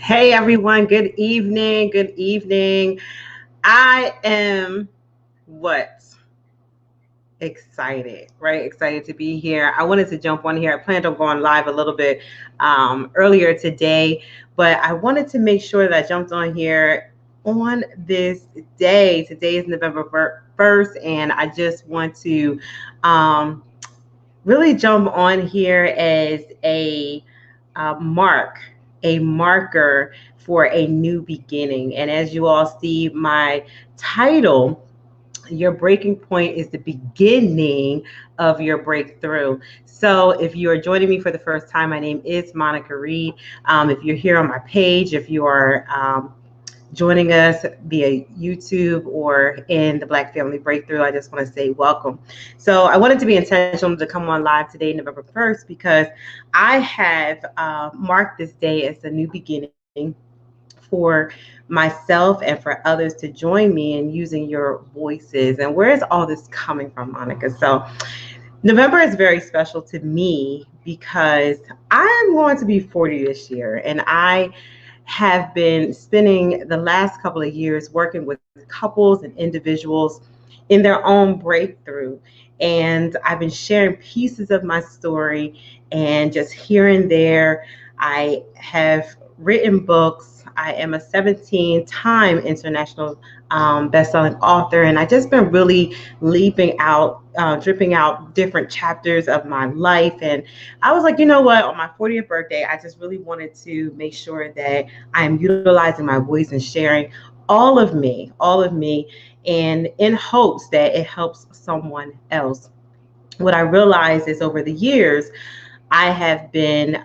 Hey everyone, good evening. Good evening. I am what? Excited, right? Excited to be here. I wanted to jump on here. I planned on going live a little bit earlier today, but I wanted to make sure that I jumped on here on this day. Today is November 1st, and I just want to um, really jump on here as a marker for a new beginning. And as you all see, my title, your breaking point is the beginning of your breakthrough. So if you are joining me for the first time, my name is Monica Reed. If you're here on my page, if you are joining us via YouTube or in the Black Family Breakthrough, I just want to say welcome. So I wanted to be intentional to come on live today, November 1st, because I have marked this day as a new beginning for myself and for others to join me in using your voices. And where is all this coming from, Monica? So November is very special to me because I'm going to be 40 this year, and I have been spending the last couple of years working with couples and individuals in their own breakthrough. And I've been sharing pieces of my story, and just here and there, I have written books. I am a 17-time international best-selling author, and I just been really dripping out different chapters of my life. And I was like, you know what? On my 40th birthday, I just really wanted to make sure that I am utilizing my voice and sharing all of me, and in hopes that it helps someone else. What I realized is over the years, I have been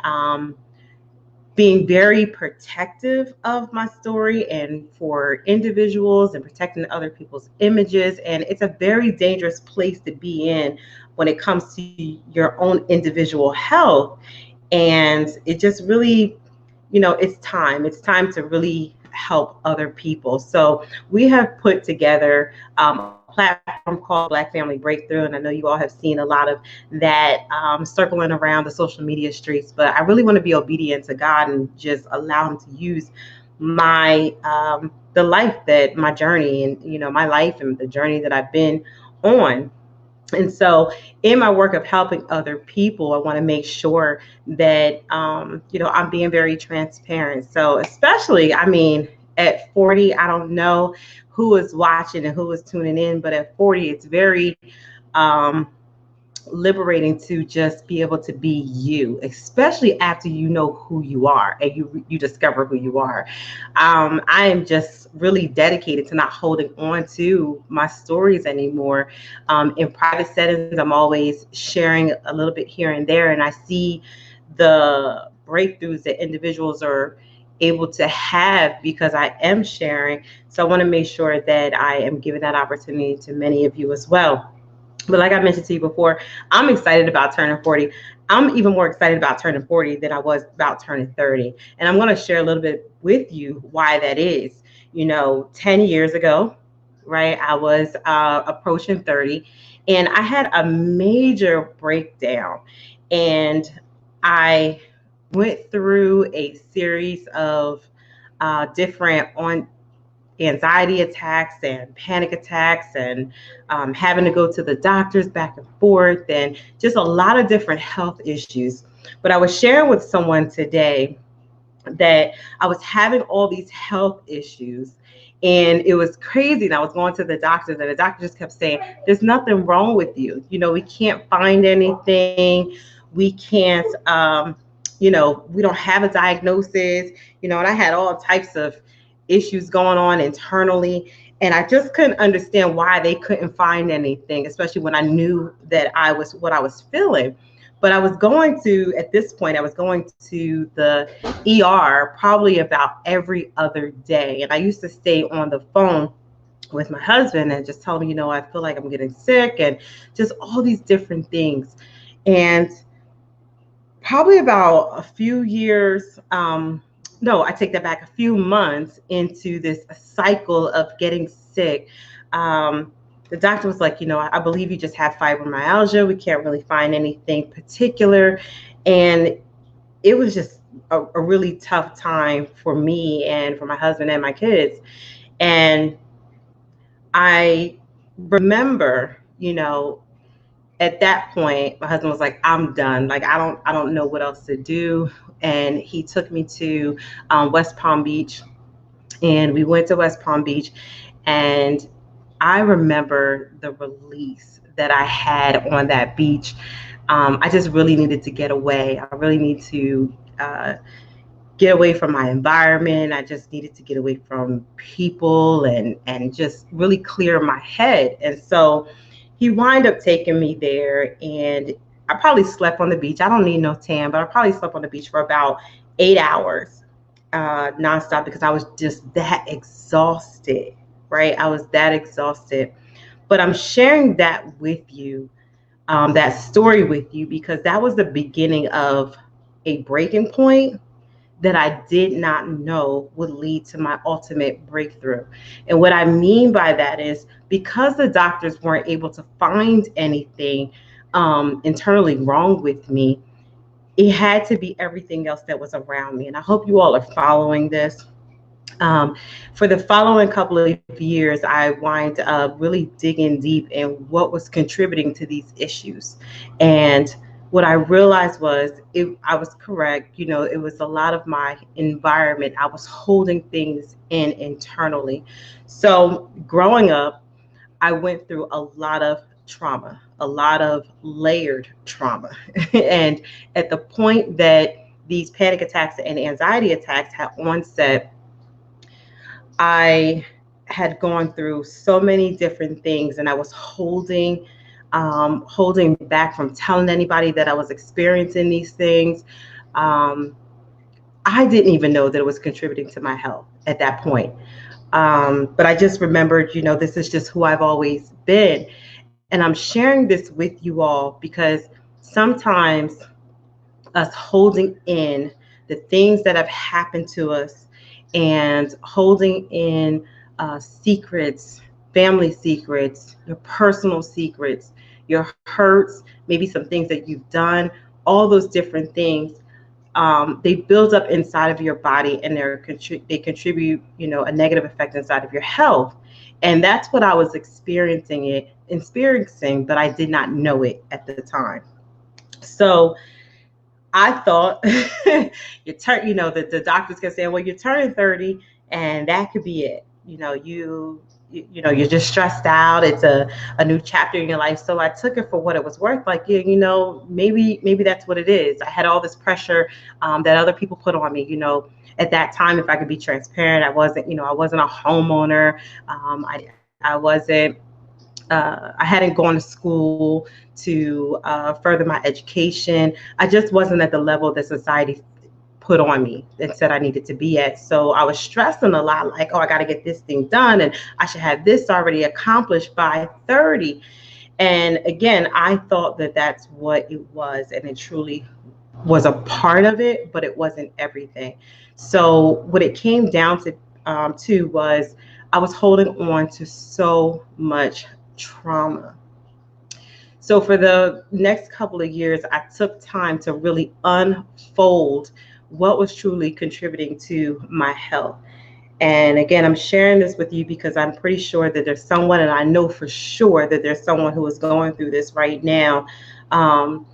being very protective of my story and for individuals and protecting other people's images. And it's a very dangerous place to be in when it comes to your own individual health. And it just really, it's time. It's time to really help other people. So we have put together a platform called Black Family Breakthrough, and I know you all have seen a lot of that circling around the social media streets. But I really want to be obedient to God and just allow Him to use the life that my journey and my life and the journey that I've been on. And so in my work of helping other people, I want to make sure that, I'm being very transparent. So especially, at 40, I don't know who is watching and who is tuning in, but at 40, it's very um, liberating to just be able to be you, especially after you know who you are and you discover who you are. I am just really dedicated to not holding on to my stories anymore. In private settings, I'm always sharing a little bit here and there, and I see the breakthroughs that individuals are able to have because I am sharing. So I want to make sure that I am giving that opportunity to many of you as well. But like I mentioned to you before, I'm excited about turning 40. I'm even more excited about turning 40 than I was about turning 30. And I'm going to share a little bit with you why that is. 10 years ago, right, I was approaching 30, and I had a major breakdown. And I went through a series of different on anxiety attacks and panic attacks, and having to go to the doctors back and forth, and just a lot of different health issues. But I was sharing with someone today that I was having all these health issues, and it was crazy. And I was going to the doctors, and the doctor just kept saying, there's nothing wrong with you. We can't find anything. We can't, we don't have a diagnosis, and I had all types of issues going on internally. And I just couldn't understand why they couldn't find anything, especially when I knew that I was what I was feeling. But at this point, I was going to the ER probably about every other day. And I used to stay on the phone with my husband and just tell him, I feel like I'm getting sick, and just all these different things. And probably about a few years, no, I take that back, a few months into this cycle of getting sick. The doctor was like, I believe you just have fibromyalgia. We can't really find anything particular. And it was just a really tough time for me and for my husband and my kids. And I remember, at that point, my husband was like, "I'm done. Like, I don't know what else to do." And he took me to West Palm Beach, and we went to West Palm Beach, and I remember the release that I had on that beach. I just really needed to get away. I really need to get away from my environment. I just needed to get away from people and just really clear my head. And so he wound up taking me there, and I probably slept on the beach. I don't need no tan, but I probably slept on the beach for about 8 hours nonstop because I was just that exhausted, right? I was that exhausted. But I'm sharing that with you, that story with you, because that was the beginning of a breaking point that I did not know would lead to my ultimate breakthrough. And what I mean by that is because the doctors weren't able to find anything internally wrong with me, it had to be everything else that was around me. And I hope you all are following this. Um, for the following couple of years, I wind up really digging deep in what was contributing to these issues. And what I realized was I was correct. It was a lot of my environment. I was holding things in internally. So growing up, I went through a lot of trauma, a lot of layered trauma. And at the point that these panic attacks and anxiety attacks had onset, I had gone through so many different things, and I was holding back from telling anybody that I was experiencing these things. Um, I didn't even know that it was contributing to my health at that point. But I just remembered, this is just who I've always been. And I'm sharing this with you all because sometimes us holding in the things that have happened to us and holding in secrets, family secrets, your personal secrets, your hurts, maybe some things that you've done, all those different things, they build up inside of your body, and they contribute, a negative effect inside of your health. And that's what I was experiencing, but I did not know it at the time. So I thought that the doctors kept saying, well, you're turning 30 and that could be it. You're just stressed out. It's a new chapter in your life. So I took it for what it was worth. Like, yeah, maybe that's what it is. I had all this pressure that other people put on me. At that time, if I could be transparent, I wasn't a homeowner. I wasn't I hadn't gone to school to further my education. I just wasn't at the level that society put on me and said I needed to be at. So I was stressing a lot, like, oh, I got to get this thing done, and I should have this already accomplished by 30. And again, I thought that that's what it was, and it truly was a part of it, but it wasn't everything. So what it came down to was I was holding on to so much trauma. So for the next couple of years, I took time to really unfold what was truly contributing to my health. And again, I'm sharing this with you because I'm pretty sure that there's someone, and I know for sure that there's someone who is going through this right now. And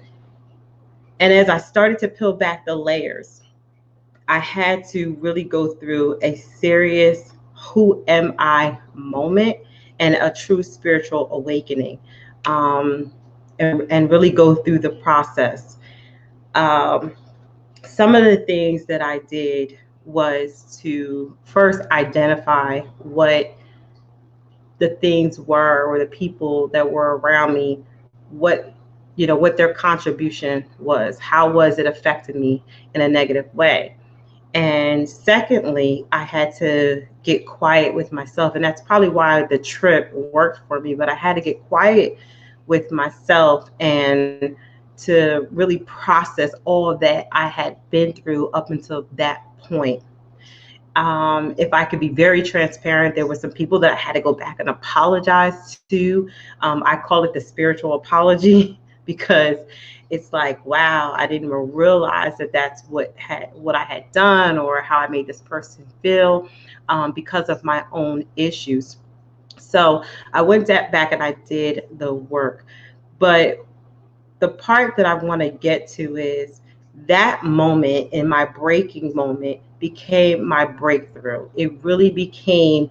as I started to peel back the layers, I had to really go through a serious who am I moment and a true spiritual awakening, and really go through the process. Some of the things that I did was to first identify what the things were, or the people that were around me, what their contribution was, how was it affecting me in a negative way. And secondly, I had to get quiet with myself. And that's probably why the trip worked for me. But I had to get quiet with myself and to really process all that I had been through up until that point. If I could be very transparent, there were some people that I had to go back and apologize to. I call it the spiritual apology. because it's like, wow, I didn't even realize that that's what I had done, or how I made this person feel, because of my own issues. So I went back and I did the work. But the part that I want to get to is that moment, in my breaking moment, became my breakthrough. It really became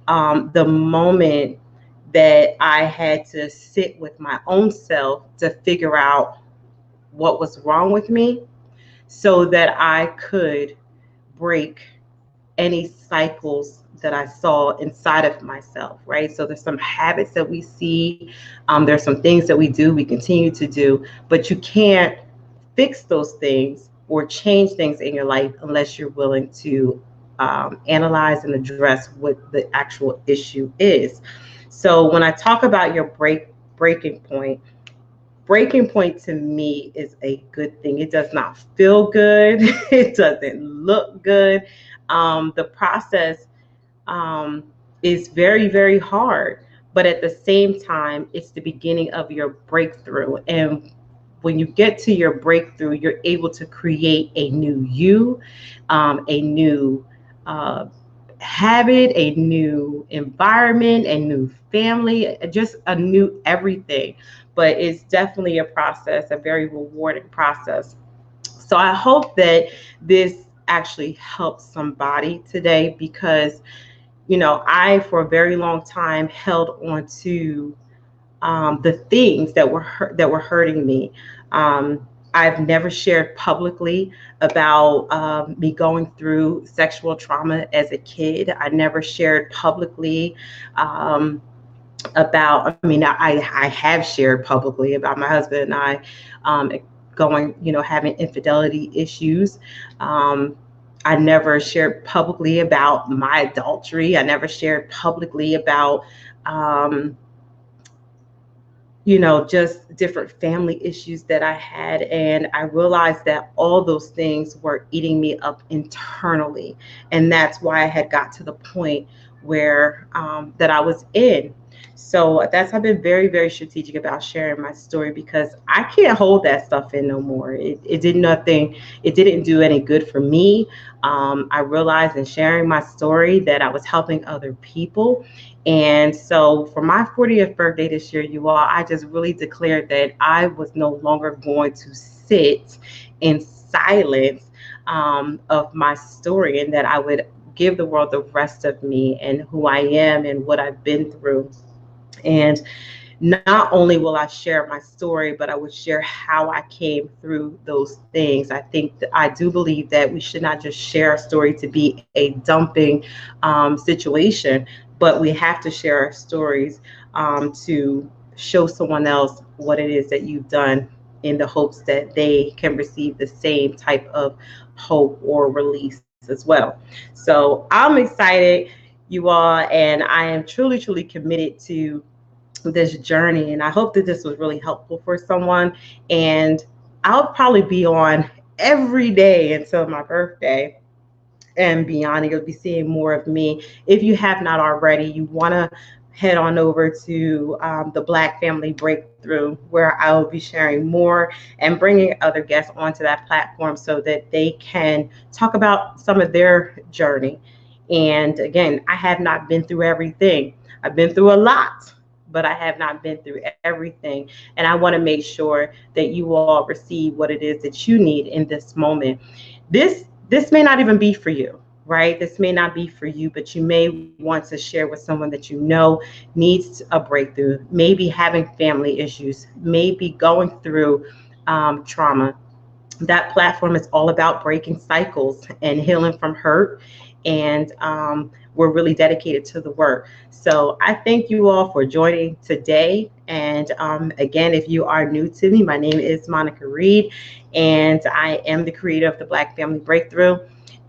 the moment that I had to sit with my own self to figure out what was wrong with me, so that I could break any cycles that I saw inside of myself, right? So there's some habits that we see, there's some things that we do, we continue to do, but you can't fix those things or change things in your life unless you're willing to analyze and address what the actual issue is. So when I talk about your breaking point, breaking point to me is a good thing. It does not feel good. It doesn't look good. The process um, is very, very hard. But at the same time, it's the beginning of your breakthrough. And when you get to your breakthrough, you're able to create a new you, a new uh, habit, a new environment, a new family, just a new everything. But it's definitely a process, a very rewarding process. So I hope that this actually helps somebody today, because I, for a very long time, held on to the things that were hurting me. I've never shared publicly about me going through sexual trauma as a kid. I never shared publicly about. I mean, I have shared publicly about my husband and I going, having infidelity issues. Um, I never shared publicly about my adultery. I never shared publicly about just different family issues that I had. And I realized that all those things were eating me up internally. And that's why I had got to the point where that I was in. So I've been very, very strategic about sharing my story, because I can't hold that stuff in no more. It did nothing. It didn't do any good for me. I realized in sharing my story that I was helping other people. And so for my 40th birthday this year, you all, I just really declared that I was no longer going to sit in silence of my story, and that I would give the world the rest of me and who I am and what I've been through. And not only will I share my story, but I would share how I came through those things. I do believe that we should not just share a story to be a dumping situation, but we have to share our stories to show someone else what it is that you've done, in the hopes that they can receive the same type of hope or release as well. So I'm excited, you all, and I am truly, truly committed to this journey. And I hope that this was really helpful for someone. And I'll probably be on every day until my birthday and beyond. You'll be seeing more of me. If you have not already, you want to head on over to the Black Family Breakthrough, where I will be sharing more and bringing other guests onto that platform so that they can talk about some of their journey. And again, I have not been through everything. I've been through a lot, but I have not been through everything. And I want to make sure that you all receive what it is that you need in this moment. This may not even be for you, right? This may not be for you, but you may want to share with someone that you know needs a breakthrough, maybe having family issues, maybe going through trauma. That platform is all about breaking cycles and healing from hurt. And we're really dedicated to the work. So I thank you all for joining today. And again, if you are new to me, my name is Monica Reed, and I am the creator of the Black Family Breakthrough.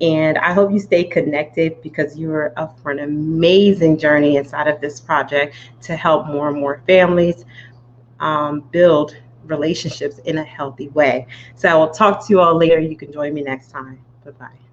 And I hope you stay connected, because you are up for an amazing journey inside of this project to help more and more families build relationships in a healthy way. So I will talk to you all later. You can join me next time. Bye-bye.